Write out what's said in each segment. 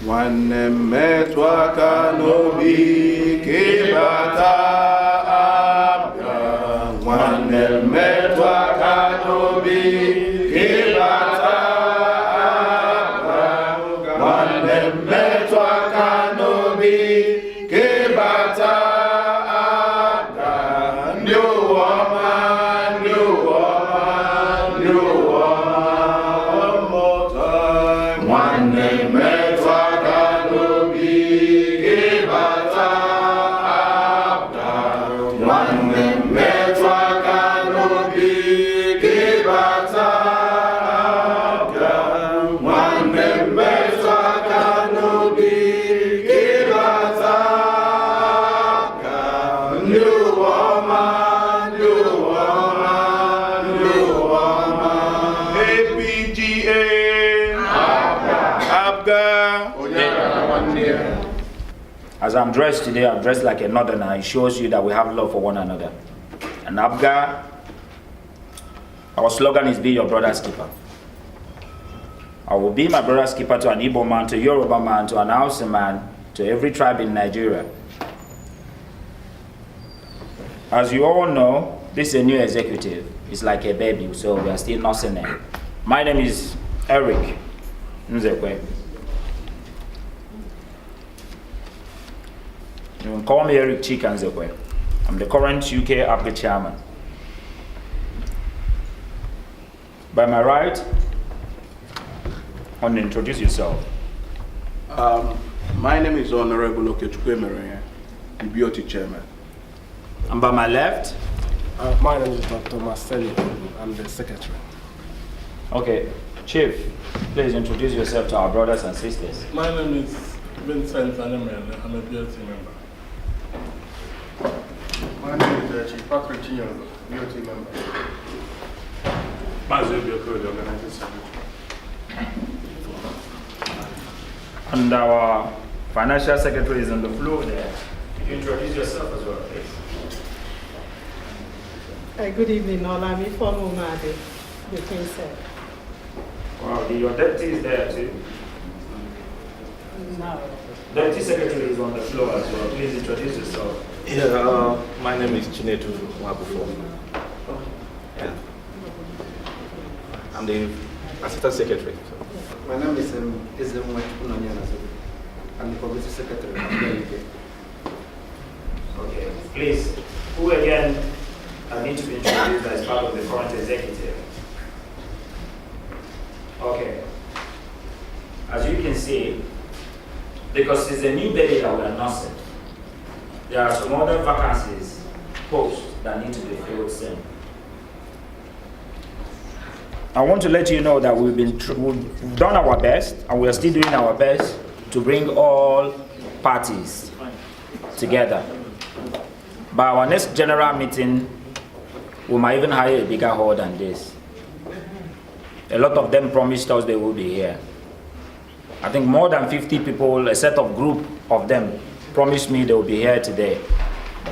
One metwaka nobi kebata abga. One metwaka nobi kebata abga. One metwaka nobi kebata abga. New woman, new woman, new woman. One more time. One metwaka nobi kebata abga. One metwaka nobi kebata abga. One metwaka nobi kebata abga. New woman, new woman, new woman. APGA APGA. As I'm dressed today, I'm dressed like a northerner. It shows you that we have love for one another. And APGA, our slogan is be your brother's keeper. I will be my brother's keeper to an Igbo man, to a Yoruba man, to an Hausa man, to every tribe in Nigeria. As you all know, this is a new executive. It's like a baby, so we are still nursing it. My name is Eric Nzekwe. You can call me Eric Chika Nzekwe. I'm the current UK APGA chairman. By my right, I want to introduce yourself. My name is Honorable Okechukwu, the beauty chairman. And by my left, My name is Dr. Marcelo. I'm the secretary. okay, Chief, please introduce yourself to our brothers and sisters. My name is Vincent Anemele. I'm a BLT member. My name is Chief Patrick Chinyongo, BOT member. Mazubio Code, the organizing secretary. And our financial secretary is on the floor there. Could you introduce yourself as well, please? Good evening, all. I'm Ifeoma Umade, the King said. Wow, your deputy is there too. No. Deputy secretary is on the floor as well. Please introduce yourself. Yeah, my name is Chinedu Mwabufo. Yeah. I'm the assistant secretary. My name is Ezemwe Unanyana. I'm the publicity secretary of APGA UK. Okay, please, who again need to be introduced as part of the current executive? Okay. As you can see, because it's a new baby that we are nursing, there are some other vacancies, posts that need to be filled soon. I want to let you know that we've done our best, and we are still doing our best to bring all parties together. By our next general meeting, we might even hire a bigger hall than this. A lot of them promised us they will be here. I think more than 50 people, a set of group of them, promised me they will be here today.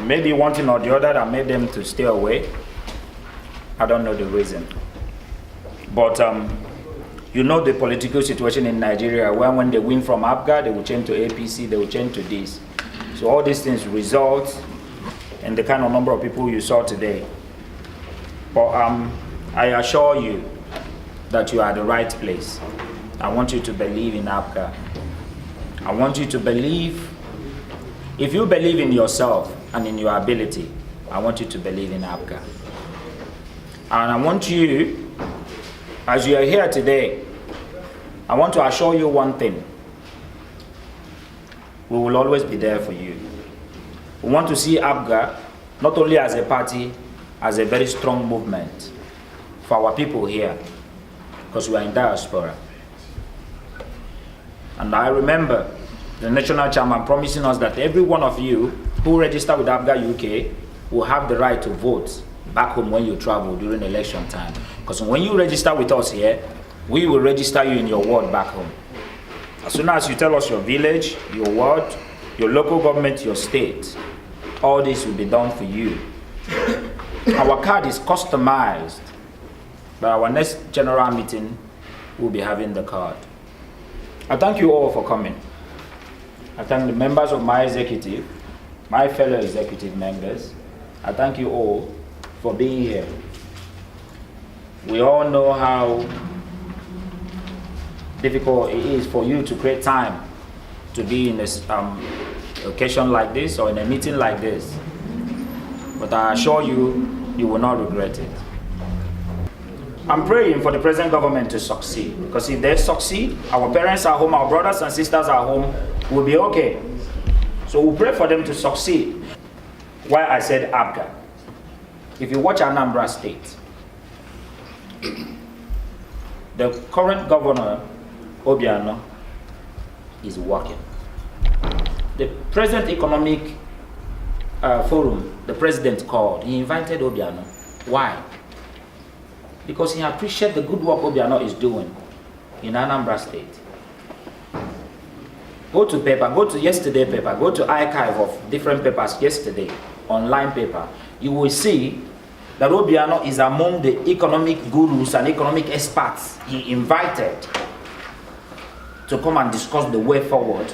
Maybe one thing or the other that made them to stay away. I don't know the reason. But you know the political situation in Nigeria, where when they win from APGA, they will change to APC, they will change to this. So all these things result in the kind of number of people you saw today. But I assure you that you are at the right place. I want you to believe in APGA. I want you to believe, if you believe in yourself and in your ability, I want you to believe in APGA. And I want you, as you are here today, I want to assure you one thing. We will always be there for you. We want to see APGA not only as a party, as a very strong movement for our people here, because we are in diaspora. And I remember the national chairman promising us that every one of you who register with APGA UK will have the right to vote back home when you travel during election time. Because when you register with us here, we will register you in your ward back home. As soon as you tell us your village, your ward, your local government, your state, all this will be done for you. Our card is customized. By our next general meeting, we'll be having the card. I thank you all for coming. I thank the members of my executive, my fellow executive members. I thank you all for being here. We all know how difficult it is for you to create time to be in a occasion like this or in a meeting like this. But I assure you, you will not regret it. I'm praying for the present government to succeed, because if they succeed, our parents are home, our brothers and sisters are home, we'll be okay. So we'll pray for them to succeed. Why I said APGA. If you watch Anambra State, the current governor, Obiano, is working. The present economic forum, the president called, he invited Obiano. Why? Because he appreciates the good work Obiano is doing in Anambra State. Go to paper, go to yesterday paper, go to archive of different papers yesterday, online paper. You will see that Obiano is among the economic gurus and economic experts he invited to come and discuss the way forward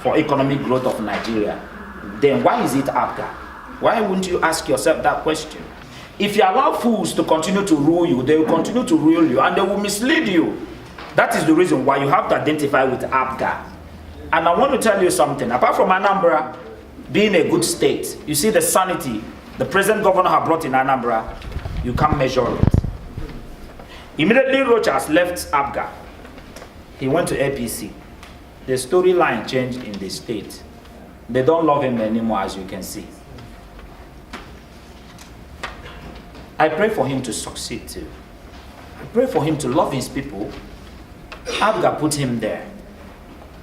for economic growth of Nigeria. Then why is it APGA? Why wouldn't you ask yourself that question? If you allow fools to continue to rule you, they will continue to rule you and they will mislead you. That is the reason why you have to identify with APGA. And I want to tell you something. Apart from Anambra being a good state, you see the sanity the present governor has brought in Anambra, you can't measure it. Immediately Rochas left APGA. He went to APC. The storyline changed in the state. They don't love him anymore, as you can see. I pray for him to succeed too. I pray for him to love his people. APGA put him there.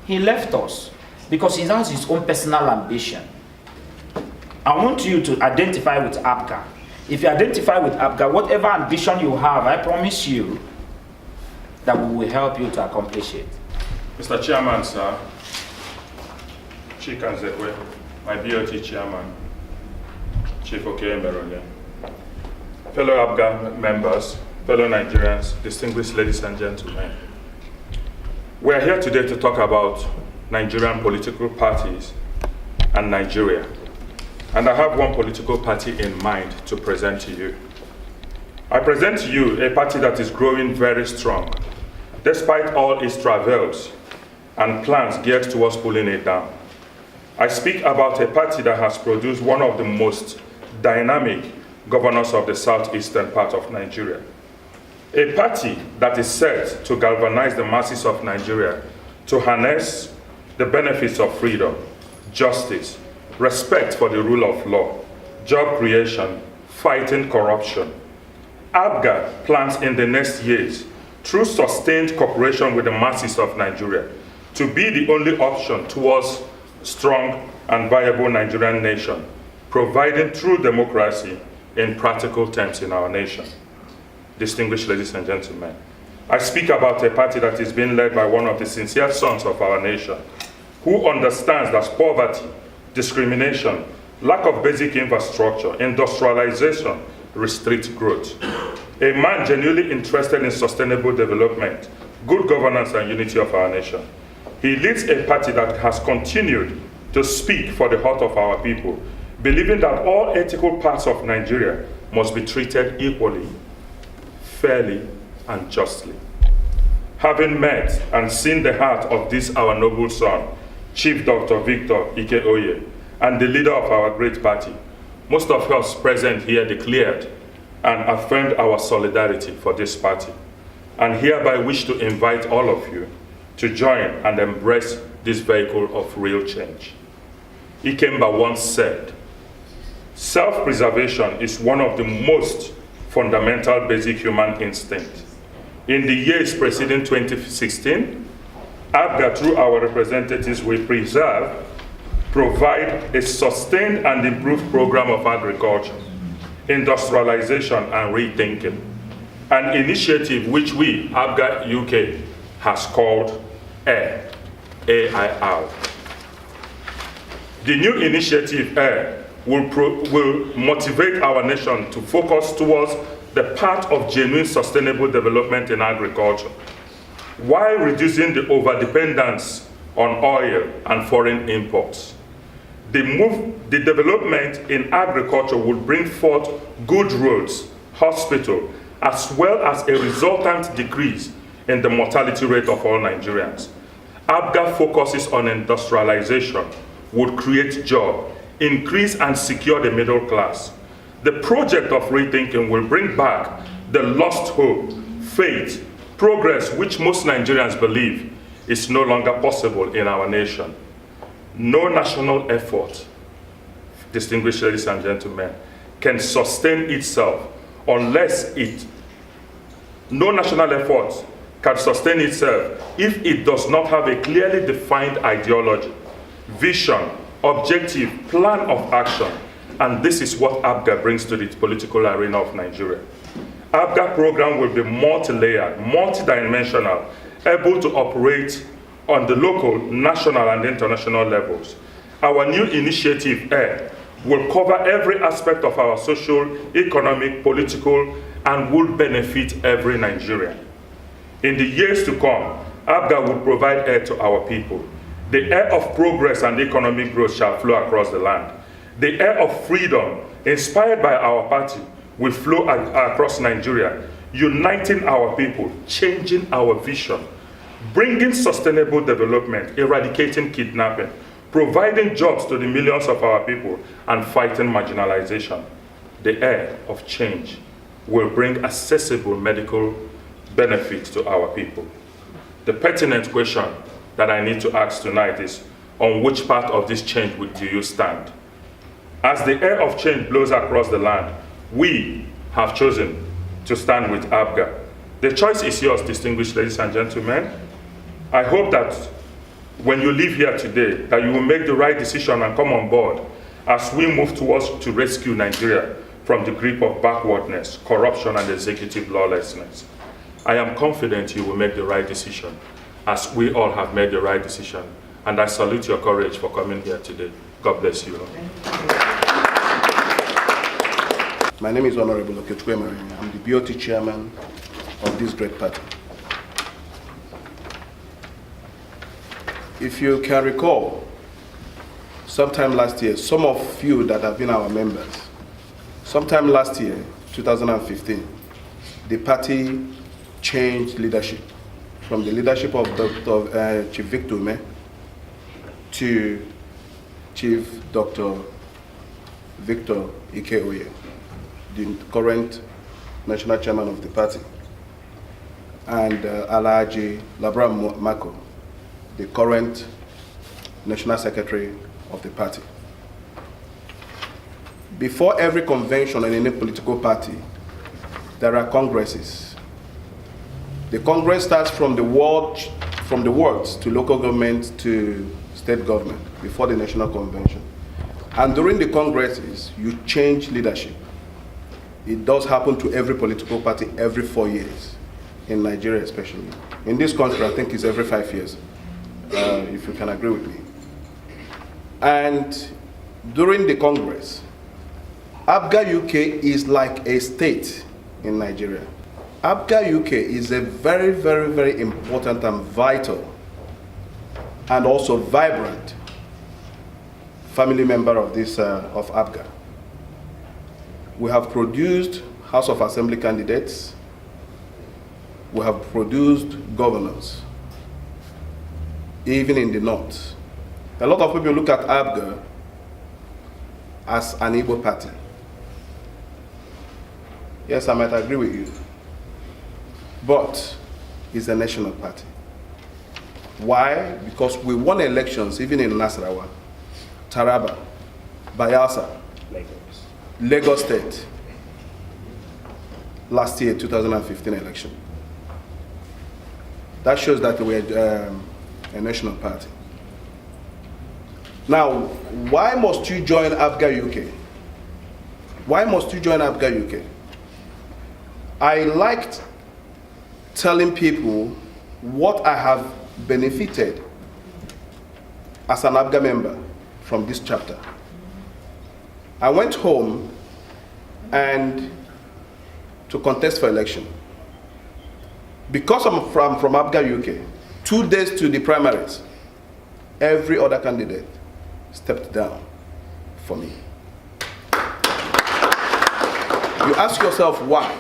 He left us because he has his own personal ambition. I want you to identify with APGA. If you identify with APGA, whatever ambition you have, I promise you that we will help you to accomplish it. Mr. Chairman, sir, Chika Nzekwe, my BOT chairman, Chief Okeemberole, fellow APGA members, fellow Nigerians, distinguished ladies and gentlemen. We are here today to talk about Nigerian political parties and Nigeria. And I have one political party in mind to present to you. I present to you a party that is growing very strong, despite all its travails and plans geared towards pulling it down. I speak about a party that has produced one of the most dynamic governors of the southeastern part of Nigeria. A party that is set to galvanize the masses of Nigeria to harness the benefits of freedom, justice, respect for the rule of law, job creation, fighting corruption. APGA plans in the next years, through sustained cooperation with the masses of Nigeria, to be the only option towards strong and viable Nigerian nation, providing true democracy in practical terms in our nation. Distinguished ladies and gentlemen, I speak about a party that is being led by one of the sincere sons of our nation, who understands that poverty, discrimination, lack of basic infrastructure, industrialization restrict growth. A man genuinely interested in sustainable development, good governance and unity of our nation. He leads a party that has continued to speak for the heart of our people, believing that all ethical parts of Nigeria must be treated equally, fairly, and justly. Having met and seen the heart of this our noble son, Chief Dr. Victor Ike-Oye, and the leader of our great party, most of us present here declared and affirmed our solidarity for this party, and hereby wish to invite all of you to join and embrace this vehicle of real change. Ikemba once said, self-preservation is one of the most fundamental basic human instincts. In the years preceding 2016, APGA, through our representatives, will preserve, provide a sustained and improved program of agriculture, industrialization, and rethinking, an initiative which we, APGA UK, has called AIR, A-I-R. The new initiative, AIR, will motivate our nation to focus towards the path of genuine sustainable development in agriculture, while reducing the overdependence on oil and foreign imports. The development in agriculture will bring forth good roads, hospital, as well as a resultant decrease in the mortality rate of all Nigerians. APGA focuses on industrialization, would create jobs, increase and secure the middle class. The project of rethinking will bring back the lost hope, faith, progress which most Nigerians believe is no longer possible in our nation. No national effort, distinguished ladies and gentlemen, can sustain itself unless no national effort can sustain itself if it does not have a clearly defined ideology, vision, objective, plan of action. And this is what APGA brings to the political arena of Nigeria. APGA program will be multi-layered, multi-dimensional, able to operate on the local, national, and international levels. Our new initiative, AIR, will cover every aspect of our social, economic, political, and will benefit every Nigerian. In the years to come, APGA will provide air to our people. The air of progress and economic growth shall flow across the land. The air of freedom, inspired by our party, will flow across Nigeria, uniting our people, changing our vision, bringing sustainable development, eradicating kidnapping, providing jobs to the millions of our people, and fighting marginalization. The air of change will bring accessible medical benefits to our people. The pertinent question that I need to ask tonight is, on which part of this change do you stand? As the air of change blows across the land, we have chosen to stand with APGA. The choice is yours, distinguished ladies and gentlemen. I hope that when you leave here today, that you will make the right decision and come on board as we move towards to rescue Nigeria from the grip of backwardness, corruption, and executive lawlessness. I am confident you will make the right decision, as we all have made the right decision. And I salute your courage for coming here today. God bless you. My name is Honorable Okechukwu. I'm the BOT chairman of this great party. If you can recall, sometime last year, some of you that have been our members, sometime last year, 2015, the party changed leadership from the leadership of Dr. Chief Victor Ume to Chief Dr. Victor Ike-Oye, the current national chairman of the party, and Alhaji Labram Mako, the current national secretary of the party. Before every convention in any political party, there are congresses. The congress starts from the wards to local government to state government before the national convention. And during the congresses, you change leadership. It does happen to every political party every 4 years, in Nigeria especially. In this country, I think it's every 5 years, if you can agree with me. And during the Congress, APGA UK is like a state in Nigeria. APGA UK is a very, very, very important and vital and also vibrant family member of this of APGA. We have produced House of Assembly candidates. We have produced governors, even in the north. A lot of people look at APGA as an Igbo party. Yes, I might agree with you, but it's a national party. Why? Because we won elections even in Nasarawa, Taraba, Bayelsa, Lagos State, last year, 2015 election. That shows that we're a national party. Now, why must you join APGA UK? Why must you join APGA UK? I liked telling people what I have benefited as an APGA member from this chapter. I went home and to contest for election. Because I'm from APGA UK, 2 days to the primaries, every other candidate stepped down for me. You ask yourself why?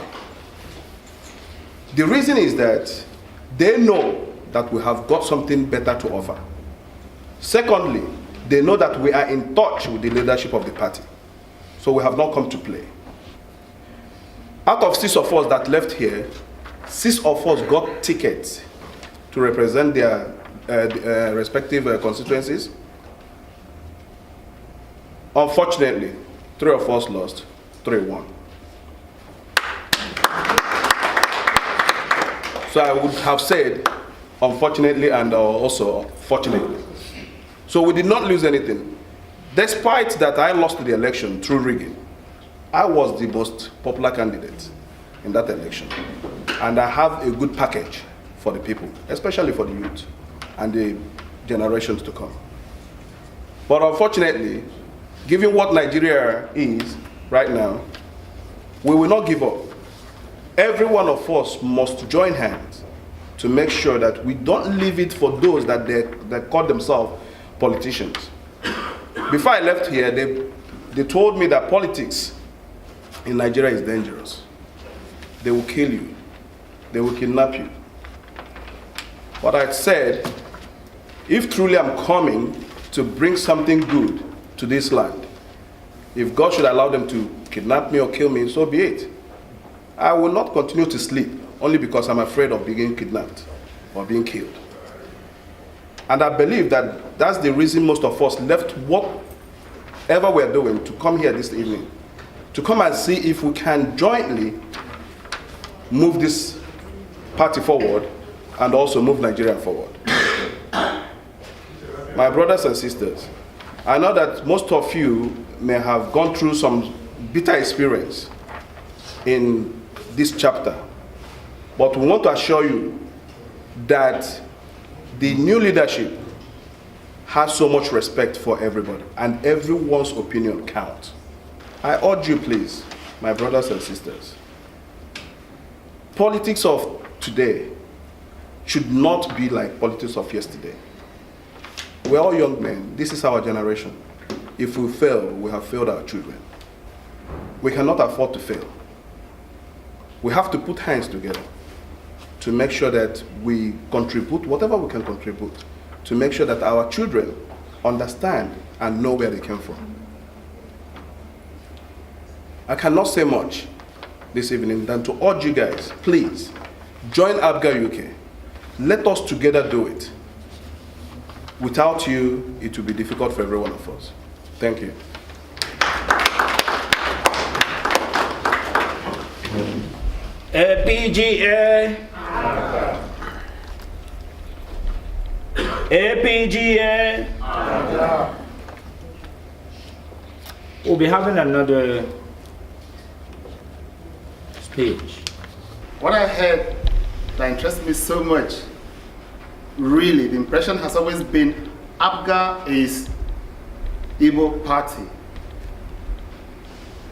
The reason is that they know that we have got something better to offer. Secondly, they know that we are in touch with the leadership of the party. So we have not come to play. Out of 6 of us that left here, 6 of us got tickets to represent their respective constituencies. Unfortunately, 3 of us lost, 3 won. So I would have said, unfortunately and also fortunately. So we did not lose anything. Despite that I lost the election through rigging, I was the most popular candidate in that election. And I have a good package for the people, especially for the youth and the generations to come. But unfortunately, given what Nigeria is right now, we will not give up. Every one of us must join hands to make sure that we don't leave it for those that call themselves politicians. Before I left here, they told me that politics in Nigeria is dangerous. They will kill you. They will kidnap you. But I said, if truly I'm coming to bring something good to this land, if God should allow them to kidnap me or kill me, so be it. I will not continue to sleep only because I'm afraid of being kidnapped or being killed. And I believe that that's the reason most of us left whatever we're doing to come here this evening, to come and see if we can jointly move this party forward and also move Nigeria forward. My brothers and sisters, I know that most of you may have gone through some bitter experience in this chapter, but we want to assure you that the new leadership has so much respect for everybody and everyone's opinion counts. I urge you, please, my brothers and sisters, politics of today should not be like politics of yesterday. We're all young men. This is our generation. If we fail, we have failed our children. We cannot afford to fail. We have to put hands together to make sure that we contribute whatever we can contribute to make sure that our children understand and know where they came from. I cannot say much this evening than to urge you guys, please, join APGA UK. Let us together do it. Without you, it will be difficult for every one of us. Thank you. APGA. APGA. We'll be having another speech. What I heard that interests me so much, really, the impression has always been APGA is Igbo party.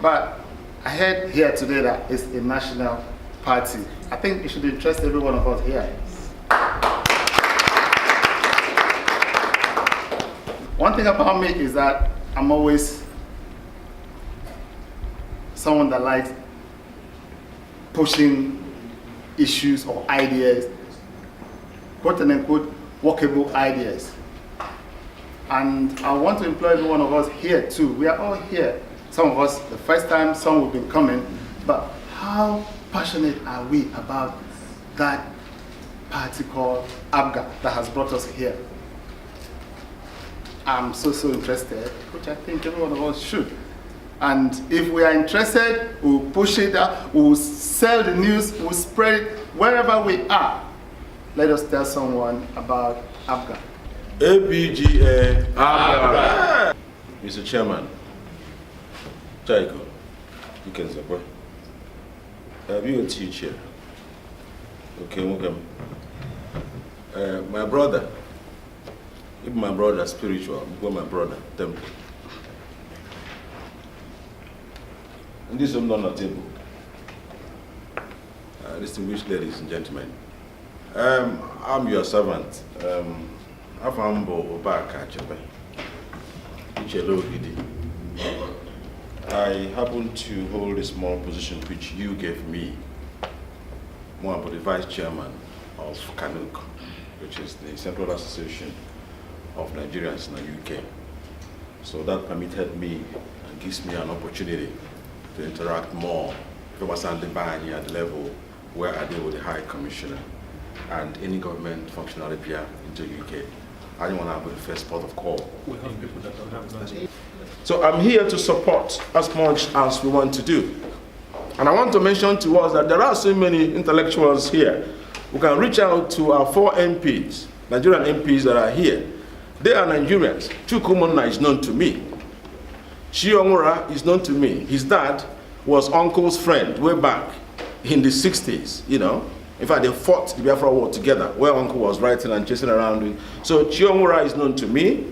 But I heard here today that it's a national party. I think it should interest every one of us here. One thing about me is that I'm always someone that likes pushing issues or ideas, quote and unquote, workable ideas. And I want to employ every one of us here too. We are all here. Some of us, the first time, some will be coming, but how passionate are we about that party called APGA that has brought us here? I'm so interested, which I think every one of us should. And if we are interested, we'll push it out, we'll sell the news, we'll spread it wherever we are. Let us tell someone about APGA. APGA. APGA. Mr. Chairman, Chaiko, you can support. Have you a teacher? Okay, welcome. My brother, if my brother spiritual, my brother temple. And this is not a table. Distinguished ladies and gentlemen, I'm your servant, Afambo Obaka Chebe. I happen to hold a small position which you gave me, more about the vice chairman of CANUC, which is the Central Association of Nigerians in the UK. So that permitted me and gives me an opportunity to interact more with Bani at the level where I deal with the High Commissioner and any government functionary here into the UK. I don't want to have the first port of call. We have people that don't have that. So I'm here to support as much as we want to do. And I want to mention to us that there are so many intellectuals here who can reach out to our 4 MPs, Nigerian MPs that are here. They are Nigerians. Chukwumunna is known to me. Chiomura is known to me. His dad was uncle's friend way back in the 60s, you know. In fact, they fought the Biafra War together, where uncle was writing and chasing around. So Chiomura is known to me.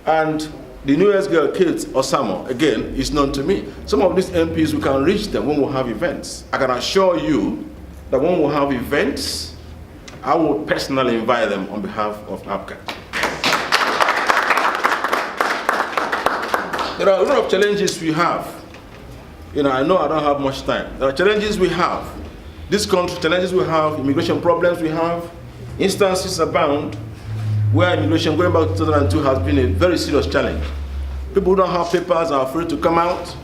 And the newest girl, Kate Osamo, again, is known to me. Some of these MPs, we can reach them when we have events. I can assure you that when we have events, I will personally invite them on behalf of APGA. There are a lot of challenges we have. You know, I know I don't have much time. There are challenges we have. This country, challenges we have, immigration problems we have, instances abound where immigration going back to 2002 has been a very serious challenge. People who don't have papers are afraid to come out.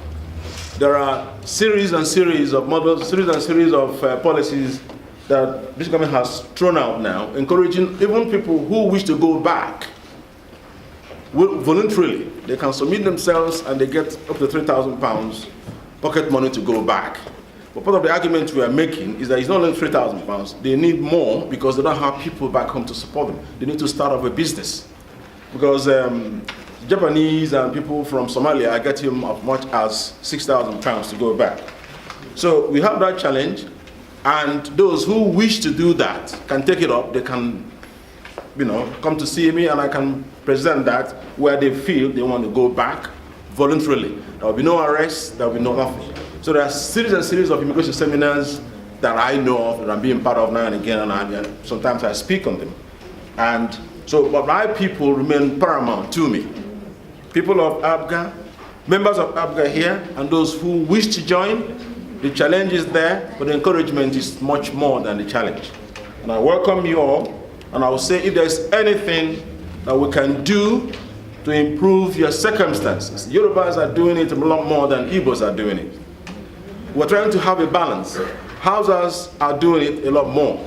There are series and series of models, series and series of policies that this government has thrown out now, encouraging even people who wish to go back voluntarily. They can submit themselves and they get up to £3,000 pocket money to go back. But part of the argument we are making is that it's not only £3,000, they need more because they don't have people back home to support them. They need to start off a business. Because Japanese and people from Somalia are getting as much as £6,000 to go back. So we have that challenge, and those who wish to do that can take it up. They can, you know, come to see me and I can present that where they feel they want to go back voluntarily. There will be no arrest, there will be no nothing. So there are series and series of immigration seminars that I know of, that I'm being part of now and again, and sometimes I speak on them. And so, but my people remain paramount to me. People of APGA, members of APGA here, and those who wish to join, the challenge is there, but the encouragement is much more than the challenge. And I welcome you all, and I will say if there's anything that we can do to improve your circumstances. Yorubas are doing it a lot more than Igbos are doing it. We're trying to have a balance. Hausas are doing it a lot more.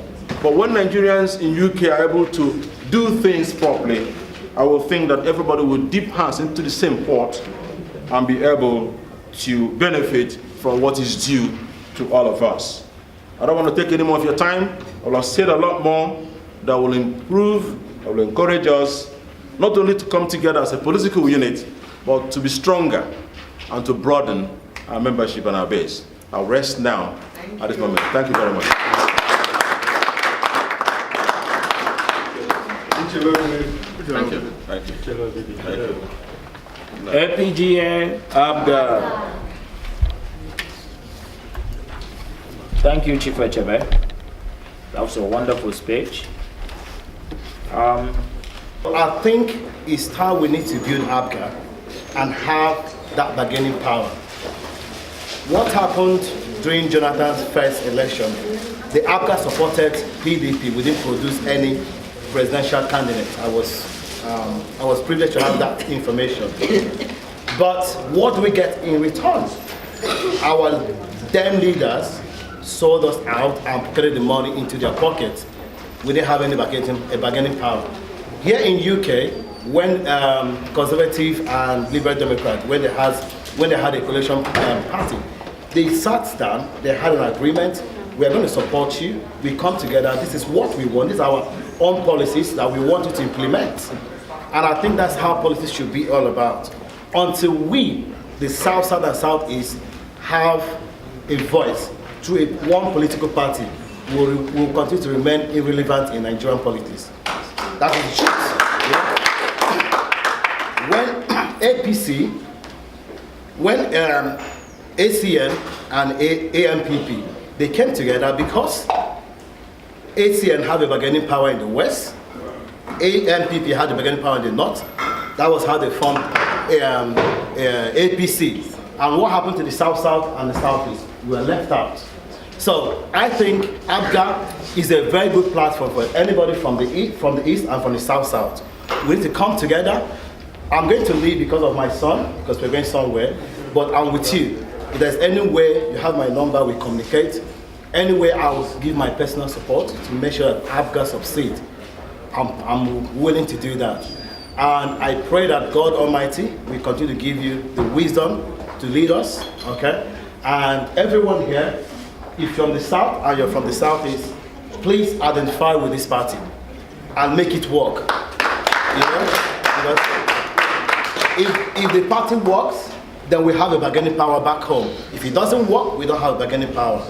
But when Nigerians in UK are able to do things properly, I will think that everybody will dip hands into the same pot and be able to benefit from what is due to all of us. I don't want to take any more of your time. I will have said a lot more that will improve, that will encourage us, not only to come together as a political unit, but to be stronger and to broaden our membership and our base. I'll rest now at this moment. Thank you very much. Thank you. Thank you. Thank you. APGA APGA. Thank you, Chief Echebe. That was a wonderful speech. I think it's time we need to build APGA and have that bargaining power. What happened during Jonathan's first election? The APGA supported PDP. We didn't produce any presidential candidate. I was privileged to have that information. But what do we get in return? Our damn leaders sold us out and pocketed the money into their pockets. We didn't have any bargaining power. Here in UK, when Conservative and Liberal Democrat, when they had a coalition party, they sat down, they had an agreement, we are going to support you, we come together, this is what we want, these are our own policies that we want you to implement. And I think that's how politics should be all about. Until we, the South, South and Southeast, have a voice through one political party, will continue to remain irrelevant in Nigerian politics. That is the truth. When APC, when ACN and AMPP, they came together because ACN have a bargaining power in the West, ANPP had the bargaining power in the north. That was how they formed APC. And what happened to the south-south and the southeast? We were left out. So I think APGA is a very good platform for anybody from the east and from the south-south. We need to come together. I'm going to leave because of my son, because we're going somewhere, but I'm with you. If there's any way, you have my number, we communicate. Anyway, I will give my personal support to make sure that APGA succeed. I'm willing to do that. And I pray that God Almighty will continue to give you the wisdom to lead us, okay? And everyone here, if you're from the south and you're from the southeast, please identify with this party and make it work. You know? If the party works, then we have a bargaining power back home. If it doesn't work, we don't have bargaining power.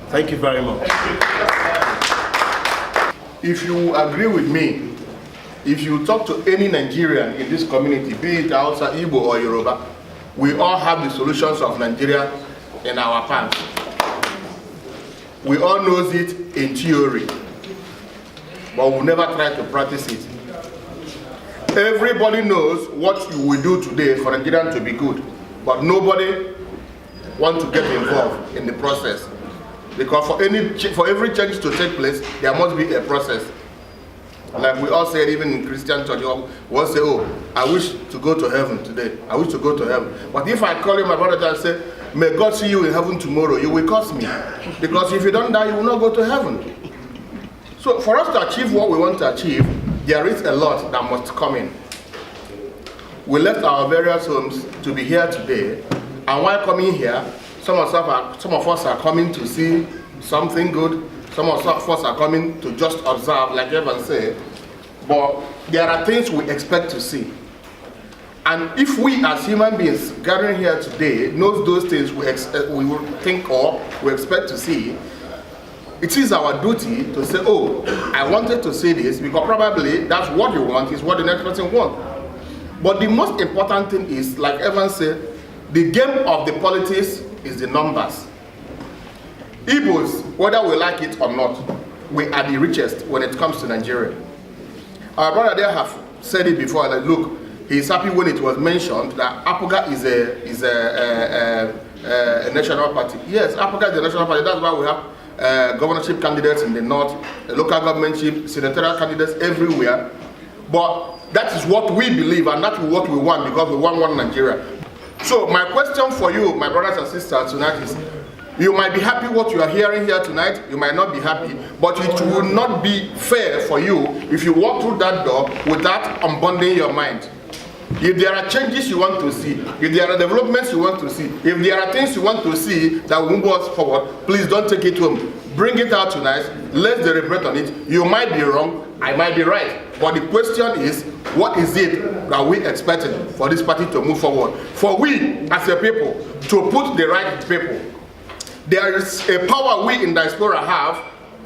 Thank you very much. If you agree with me, if you talk to any Nigerian in this community, be it Hausa, Igbo or Yoruba, we all have the solutions of Nigeria in our pants. We all know it in theory, but we'll never try to practice it. Everybody knows what you will do today for Nigeria to be good, but nobody wants to get involved in the process. Because for every change to take place, there must be a process. Like we all said, even in Christian church, we all say, oh, I wish to go to heaven today. I wish to go to heaven. But if I call you my brother and say, may God see you in heaven tomorrow, you will curse me. Because if you don't die, you will not go to heaven. So for us to achieve what we want to achieve, there is a lot that must come in. We left our various homes to be here today, and while coming here, some of us are coming to see something good. Some of us are coming to just observe, like Evan said. But there are things we expect to see. And if we as human beings gathering here today knows those things we will think or we expect to see, it is our duty to say, oh, I wanted to see this, because probably that's what you want, is what the next person wants. But the most important thing is, like Evan said, the game of the politics is the numbers. Igbos, whether we like it or not, we are the richest when it comes to Nigeria. Our brother there have said it before, like, look, he's happy when it was mentioned that APGA is a national party. Yes, APGA is a national party. That's why we have governorship candidates in the north, local governmentship, senatorial candidates everywhere. But that is what we believe, and that's what we want, because we want one Nigeria. So my question for you, my brothers and sisters, tonight is, you might be happy what you are hearing here tonight, you might not be happy, but it will not be fair for you if you walk through that door without unbundling your mind. If there are changes you want to see, if there are developments you want to see, if there are things you want to see that will move us forward, please don't take it home. Bring it out tonight, let's deliberate on it. You might be wrong, I might be right, but the question is, what is it that we expected for this party to move forward? For we, as a people, to put the right people. There is a power we in diaspora have,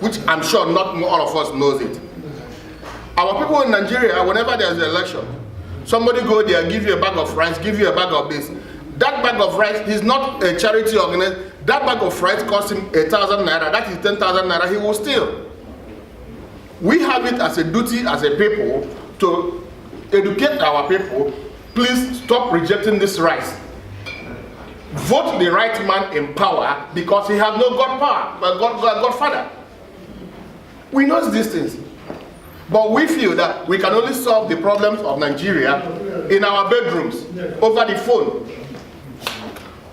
which I'm sure not all of us knows it. Our people in Nigeria, whenever there's an election, somebody go there, give you a bag of rice, give you a bag of this. That bag of rice is not a charity organization. That bag of rice costs him 1,000 naira, that is 10,000 naira, he will steal. We have it as a duty as a people to educate our people. Please stop rejecting this rice. Vote the right man in power, because he has no Godfather. We know these things, but we feel that we can only solve the problems of Nigeria in our bedrooms, over the phone.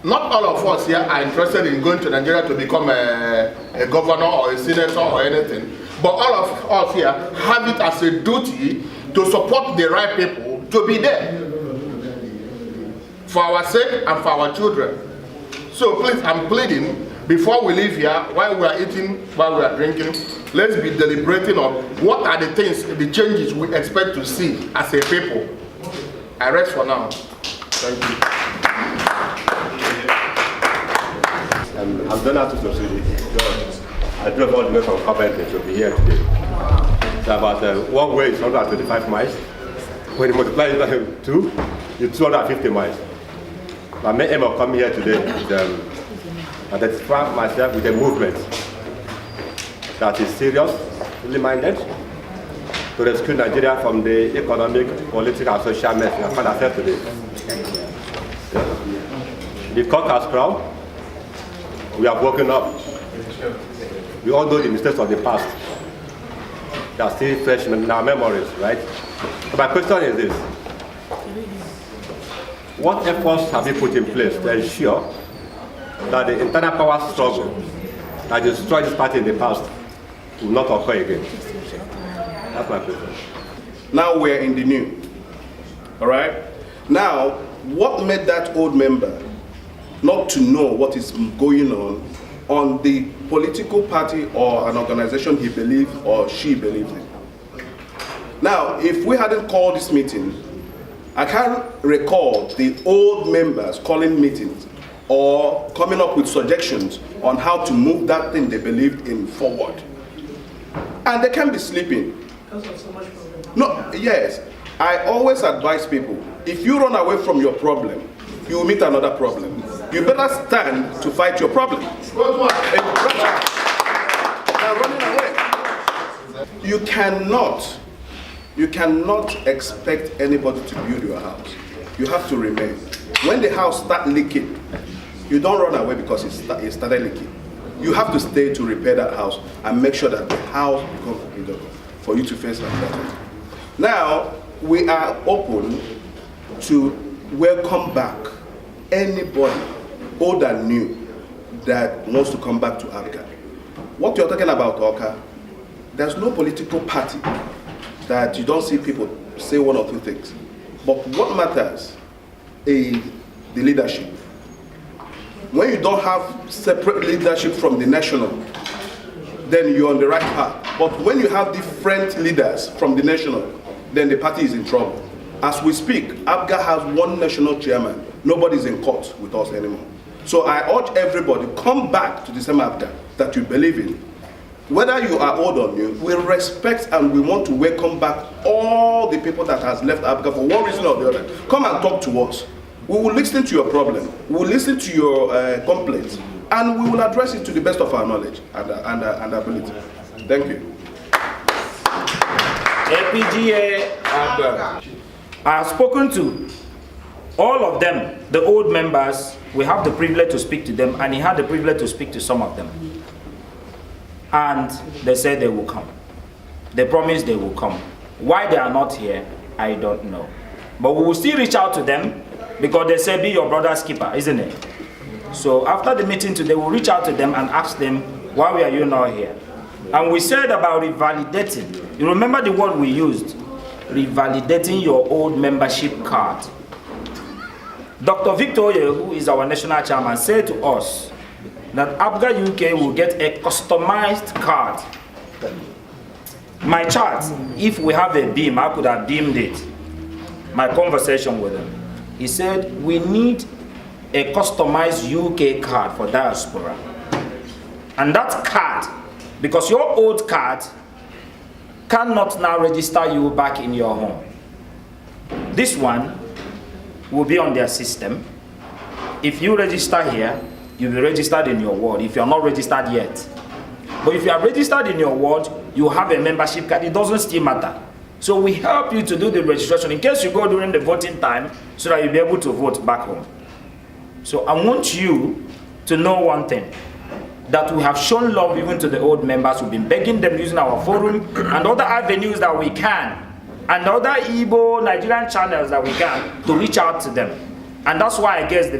Not all of us here are interested in going to Nigeria to become a governor or a senator or anything, but all of us here have it as a duty to support the right people to be there, for our sake and for our children. So please, I'm pleading, before we leave here, while we are eating, while we are drinking, let's be deliberating on what are the things, the changes we expect to see as a people. I rest for now. Thank you. I'm Donatus Nosudi. I drove all the way from Coventry to be here today. It's about one way is 125 miles. When you multiply it by 2, it's 250 miles. My main aim of coming here today is identify myself with a movement that is serious, really minded, to rescue Nigeria from the economic, political, and social mess we have found ourselves today. The cock has crowned. We have woken up. We all know the mistakes of the past. They are still fresh in our memories, right? So my question is this. What efforts have you put in place to ensure that the internal power struggle that destroyed this party in the past will not occur again? That's my question. Now we're in the new. All right? Now, what made that old member not to know what is going on the political party or an organization he believes or she believes in? Now, if we hadn't called this meeting, I can't recall the old members calling meetings or coming up with suggestions on how to move that thing they believed in forward. And they can be sleeping. No, yes. I always advise people, if you run away from your problem, you will meet another problem. You better stand to fight your problem. Running away. You cannot expect anybody to build your house. You have to remain. When the house starts leaking, you don't run away because it started leaking. You have to stay to repair that house and make sure that the house becomes buildable for you to face that. Now, we are open to welcome back anybody, old and new, that wants to come back to APGA. What you're talking about, Oka, there's no political party that you don't see people say one or two things. But what matters is the leadership. When you don't have separate leadership from the national, then you're on the right path. But when you have different leaders from the national, then the party is in trouble. As we speak, APGA has one national chairman. Nobody's in court with us anymore. So I urge everybody, come back to the same APGA that you believe in. Whether you are old or new, we respect and we want to welcome back all the people that has left APGA for one reason or the other. Come and talk to us. We will listen to your problem. We will listen to your complaints, and we will address it to the best of our knowledge and ability. Thank you. APGA, I have spoken to all of them, the old members. We have the privilege to speak to them, and he had the privilege to speak to some of them. And they said they will come. They promised they will come. Why they are not here, I don't know. But we will still reach out to them because they say be your brother's keeper, isn't it? So after the meeting today, we'll reach out to them and ask them, why are you not here? And we said about revalidating. You remember the word we used? Revalidating your old membership card. Dr. Victoria, who is our national chairman, said to us that APGA UK will get a customized card. My chart, if we have a beam, I could have beamed it. My conversation with him. He said, we need a customized UK card for diaspora. And that card, because your old card cannot now register you back in your home. This one will be on their system. If you register here, you'll be registered in your ward if you're not registered yet. But if you are registered in your ward, you have a membership card. It doesn't still matter. So we help you to do the registration in case you go during the voting time so that you'll be able to vote back home. So I want you to know one thing, that we have shown love even to the old members. We've been begging them using our forum and other avenues that we can, and other Igbo Nigerian channels that we can, to reach out to them. And that's why I guess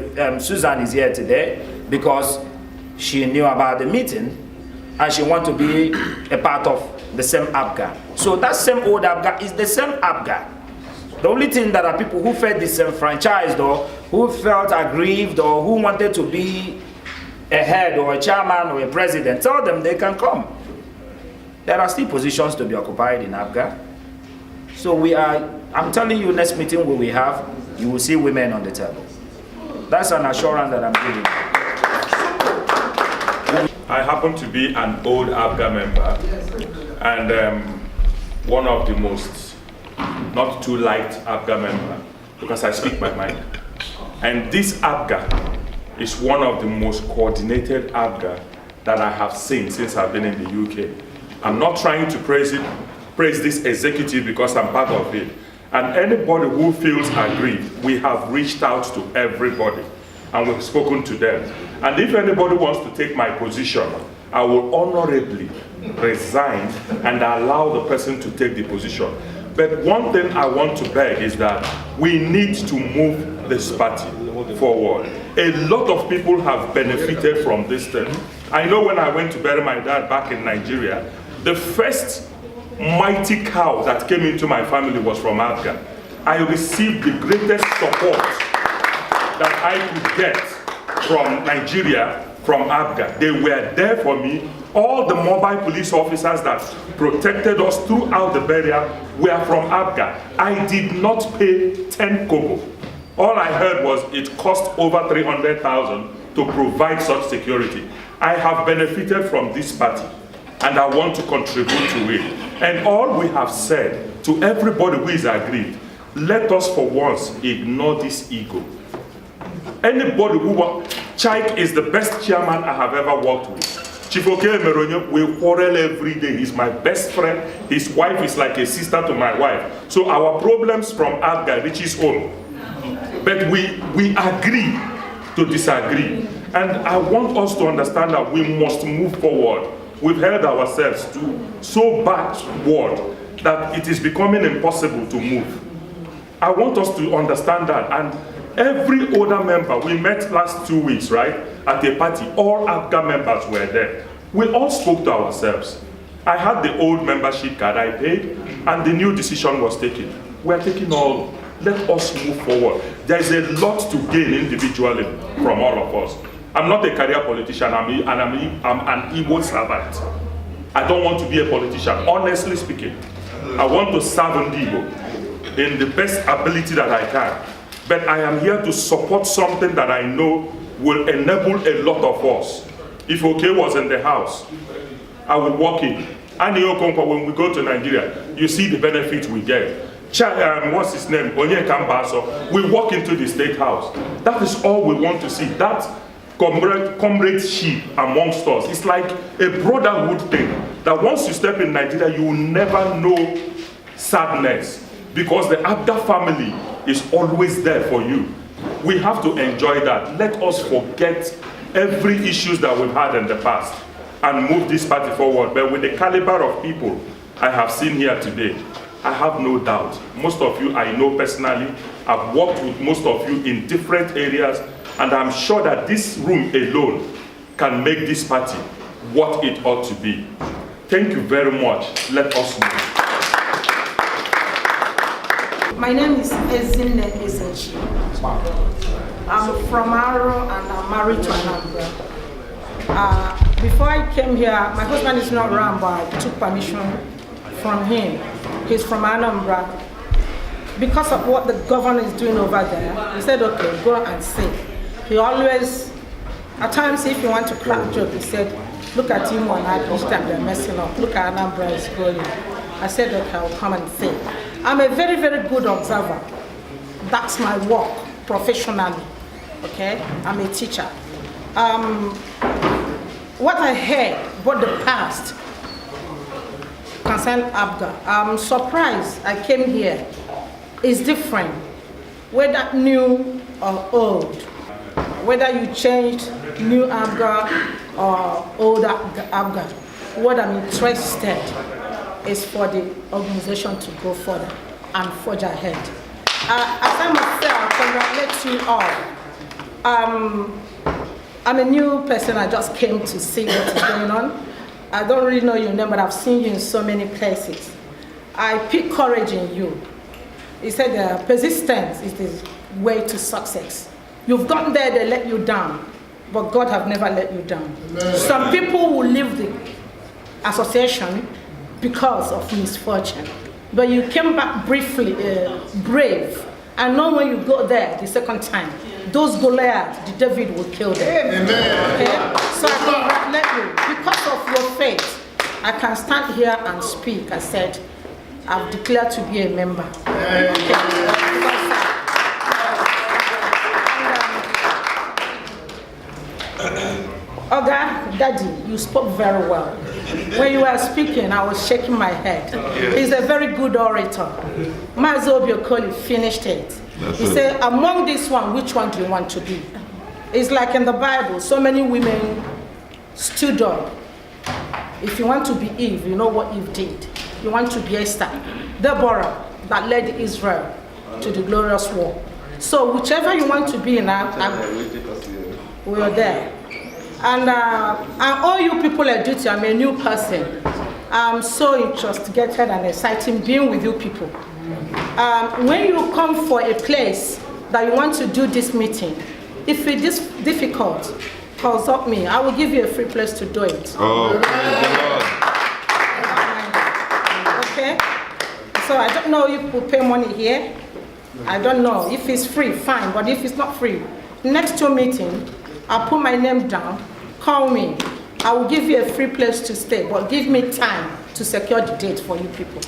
Susan is here today, because she knew about the meeting and she wants to be a part of the same APGA. So that same old APGA is the same APGA. The only thing that are people who felt disenfranchised or who felt aggrieved or who wanted to be a head or a chairman or a president, tell them they can come. There are still positions to be occupied in APGA. So I'm telling you, next meeting we will have, you will see women on the table. That's an assurance that I'm giving. I happen to be an old APGA member and one of the most not too liked APGA member, because I speak my mind. And this APGA is one of the most coordinated APGA that I have seen since I've been in the UK. I'm not trying to praise it, praise this executive because I'm part of it. And anybody who feels aggrieved, we have reached out to everybody and we've spoken to them. And if anybody wants to take my position, I will honorably resign and allow the person to take the position. But one thing I want to beg is that we need to move this party forward. A lot of people have benefited from this thing. I know when I went to bury my dad back in Nigeria, the first mighty cow that came into my family was from APGA. I received the greatest support that I could get from Nigeria from APGA. They were there for me. All the mobile police officers that protected us throughout the burial were from APGA. I did not pay 10 kobo. All I heard was it cost over 300,000 to provide such security. I have benefited from this party and I want to contribute to it. And all we have said to everybody who is aggrieved, let us for once ignore this ego. Anybody who wants, Chaik is the best chairman I have ever worked with. Chief Oke Meronye, we quarrel every day. He's my best friend. His wife is like a sister to my wife. So our problems from APGA reaches home. But we agree to disagree. And I want us to understand that we must move forward. We've held ourselves to so backward that it is becoming impossible to move. I want us to understand that. And every older member, we met last 2 weeks, right, at a party, all APGA members were there. We all spoke to ourselves. I had the old membership card I paid, and the new decision was taken. We're taking all, let us move forward. There's a lot to gain individually from all of us. I'm not a career politician, I'm an Igbo servant. I don't want to be a politician, honestly speaking. I want to serve Igbo in the best ability that I can. But I am here to support something that I know will enable a lot of us. If Oke was in the house, I would walk in. And when we go to Nigeria, you see the benefit we get. What's his name? Onyeka Mbaso. We walk into the State House. That is all we want to see. That comradeship amongst us. It's like a brotherhood thing. That once you step in Nigeria, you will never know sadness. Because the APGA family is always there for you. We have to enjoy that. Let us forget every issues that we've had in the past and move this party forward. But with the caliber of people I have seen here today, I have no doubt. Most of you I know personally. I've worked with most of you in different areas, and I'm sure that this room alone can make this party what it ought to be. Thank you very much. Let us move. My name is Ezinne Ezechi. I'm from Aro and I'm married to an Abra. Before I came here, my husband is not around, but I took permission from him. He's from Anambra. Because of what the governor is doing over there, he said, okay, go and see. He always, at times if you want to crack joke, he said, look at him on that, each time they're messing up. Look at Anambra is growing. I said, okay, I'll come and see. I'm a very, very good observer. That's my work professionally, okay? I'm a teacher. What I heard about the past concerning APGA, I'm surprised I came here. It's different, whether new or old. Whether you changed new APGA or old APGA, what I'm interested is for the organization to go further and forge ahead. As I must say, I congratulate you all. I'm a new person. I just came to see what is going on. I don't really know your name, but I've seen you in so many places. I pick courage in you. He said persistence is the way to success. You've gone there, they let you down, but God have never let you down. Amen. Some people will leave the association because of misfortune, but you came back briefly, brave. And now when you go there the second time, those Goliath, the David will kill them. Amen. Okay? So I congratulate you. Because of your faith, I can stand here and speak. I said, I've declared to be a member. Oga, Daddy, you spoke very well. When you were speaking, I was shaking my head. He's a very good orator. Mazi Obiokoli finished it. He said, among this one, which one do you want to be? It's like in the Bible, so many women stood up. If you want to be Eve, you know what Eve did. You want to be Esther, Deborah, that led Israel to the glorious war. So whichever you want to be now, we are there. And all you people at duty, I'm a new person. I'm so intoxicated and exciting being with you people. When you come for a place that you want to do this meeting, if it is difficult, consult me. I will give you a free place to do it. Oh, okay? So I don't know if you pay money here. I don't know. If it's free, fine. But if it's not free, next 2 meetings, I'll put my name down. Call me. I will give you a free place to stay. But give me time to secure the date for you people.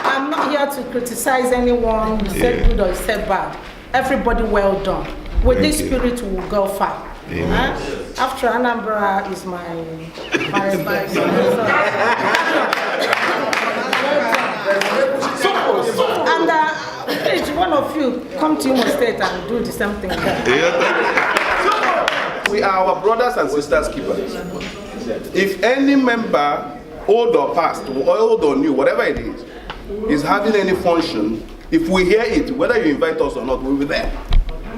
I'm not here to criticize anyone. You said good or you said bad. Everybody well done. With this spirit, we will go far. After Anambra is my and please, one of you come to Imo State and do the same thing there. We are our brothers and sisters keepers. If any member, old or past, old or new, whatever it is having any function, if we hear it, whether you invite us or not, we'll be there.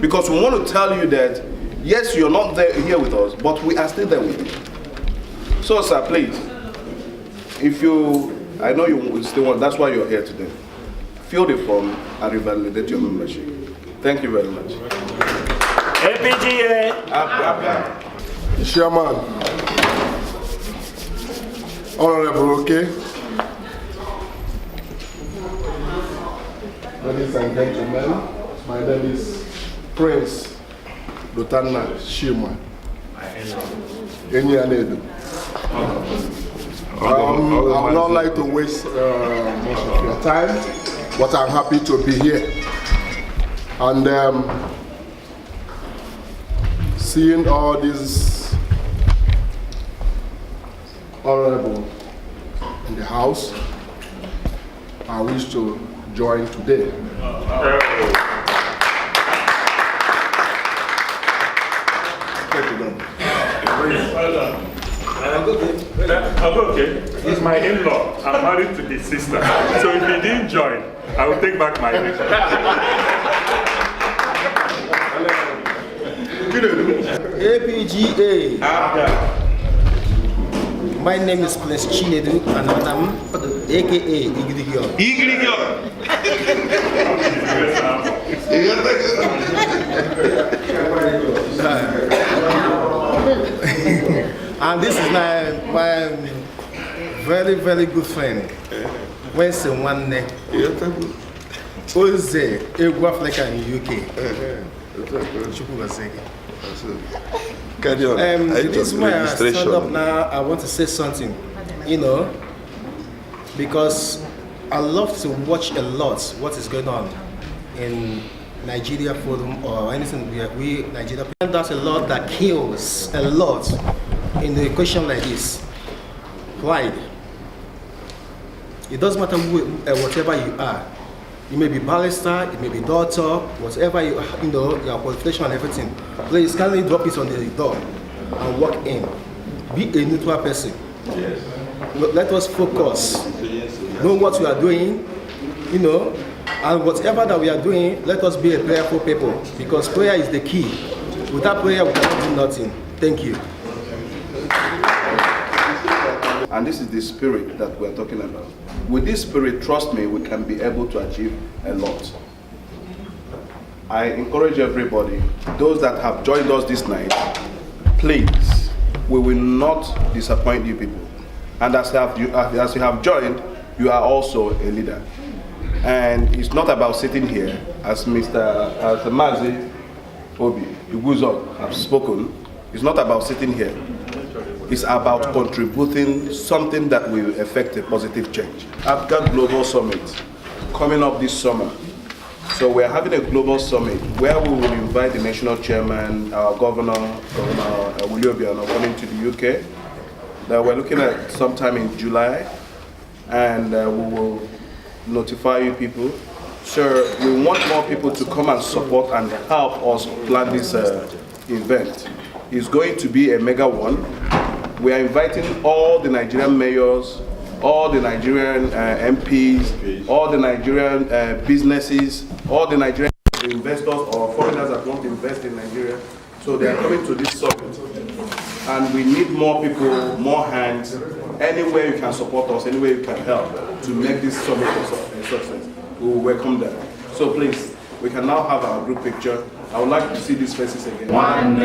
Because we want to tell you that, yes, you're not there here with us, but we are still there with you. So, sir, please, if you, I know you still want, that's why you're here today. Fill the form and revalidate your membership. Thank you very much. APGA. Chairman, Honorable, okay? Ladies and gentlemen, my name is Prince Lutana Shima. I would not like to waste much of your time, but I'm happy to be here. And seeing all these honorable in the house, I wish to join today. Okay. He's my in-law. I'm married to his sister. So if he didn't join, I will take back my name. APGA. My name is Prince Chinedu and I'm aka Igligyo. And this is my very, very good friend. Wednesday one day. Oze, Egu Africa in UK. The reason why I stand up now, I want to say something, you know, because I love to watch a lot what is going on in Nigeria Forum or anything we Nigeria. And that's a lot that kills a lot in a question like this. Pride. It doesn't matter whatever you are. You may be barrister, it may be doctor, whatever you know, your qualification and everything. Please kindly drop it on the door and walk in. Be a neutral person. Yes. Let us focus. Know what we are doing, you know, and whatever that we are doing, let us be a prayerful people, because prayer is the key. Without prayer, we cannot do nothing. Thank you. And this is the spirit that we're talking about. With this spirit, trust me, we can be able to achieve a lot. I encourage everybody, those that have joined us this night, please, we will not disappoint you people. And as you have joined, you are also a leader. And it's not about sitting here, as Mazi Obi Iguzog have spoken. It's not about sitting here. It's about contributing something that will affect a positive change. APGA Global Summit, coming up this summer. So we're having a global summit where we will invite the national chairman, our Governor Willie Obiano, coming to the UK. That we're looking at sometime in July, and we will notify you people. So we want more people to come and support and help us plan this event. It's going to be a mega one. We are inviting all the Nigerian mayors, all the Nigerian MPs, all the Nigerian businesses, all the Nigerian investors or foreigners that want to invest in Nigeria. So they are coming to this summit. And we need more people, more hands. Anywhere you can support us, anywhere you can help to make this summit a success. We will welcome them. So please, we can now have our group picture. I would like to see these faces again. One